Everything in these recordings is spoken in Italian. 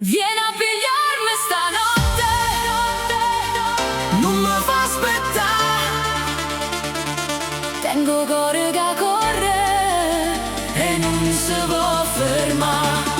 Vieni a pigliarmi stanotte, non mi fa aspettare. Tengo cuore che corre e non si può fermare.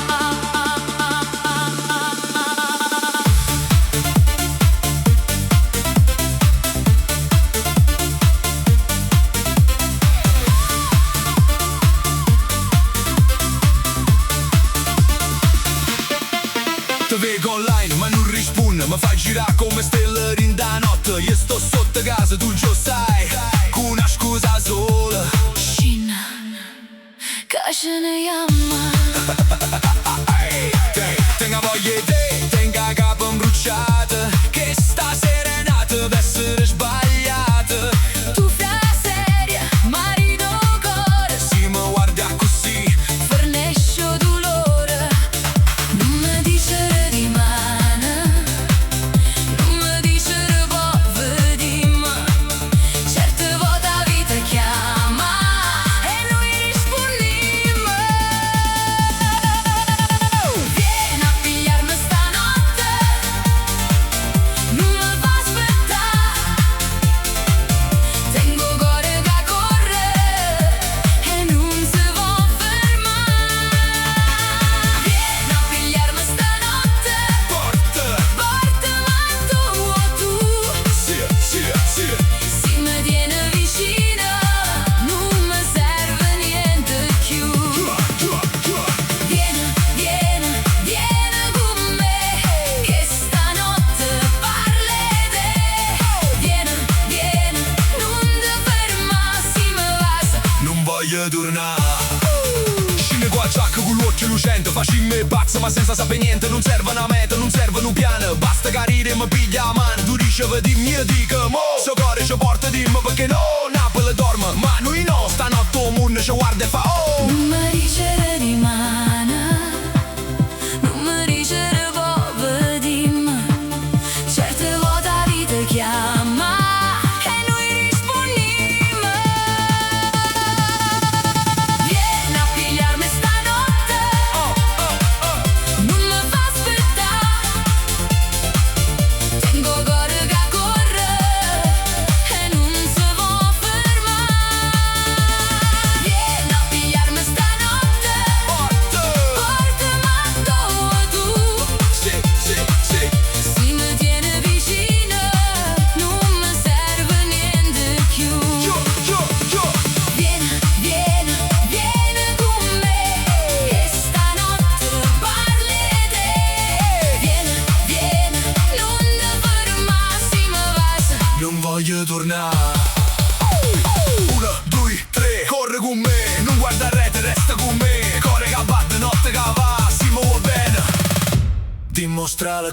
Te vedo online ma non rispondo, mi fai girare come stelle in da notte. Io sto sotto casa, tu già sai, con una scusa sola. Scina, che ce ne chiama. Tenga voglia di te, tenga capo imbruciata, che sta serenata deve essere sbagliata. Tu fra seria, marito cuore, Si mi guarda così, fornisce dolore. Non mi dicere di mano, non mi dicere povero di me. Certe volte la vita chiama e noi rispondiamo. Vieni a pigliarmi stanotte, non mi fa aspettare. Tengo cuore che corre e non si può fermare. Vieni a pigliarmi stanotte, portami tu. sì. Si mi tiene vicino, non mi serve niente più. Vieni con me, che stanotte parli te. Vieni, non ti fermare, si mi passa. Non voglio tornare. Scende qua giacca con l'occhio lucente, facciami pazza ma senza sapere niente. Non serve una meta, non serve un piano, basta carire mi piglia la mano. Tu dicevi dimmi e dico mo, so cuore ci porta dimmi perché no. Napoli dorme ma noi no, stanotte il mondo ci guarda e fa oh. Non mi dicere di mano, non mi dicere povero di me. Certe volte la vita chiama e noi rispondiamo. Vieni a pigliarmi stanotte, non mi fa aspettare. Tengo cuore che corre e non si può fermare. Vieni a pigliarmi stanotte, portami tu. Sì. Si mi tiene vicino, non mi serve niente più. Vieni con me, che stanotte parli te. Vieni, non ti fermare, si mi passa. Non voglio tornare. 1, 2, 3, corre con me, non guarda a rete, resta con me. Cuore che batte, notte che va, si muove bene. Dimostra la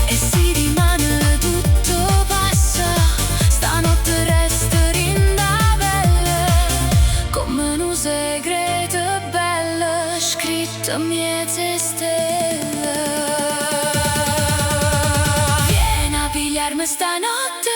E si rimane tutto passa, stanotte resta in da pelle, come un segreto bello scritto a miete stelle. Vieni a pigliarmi stanotte,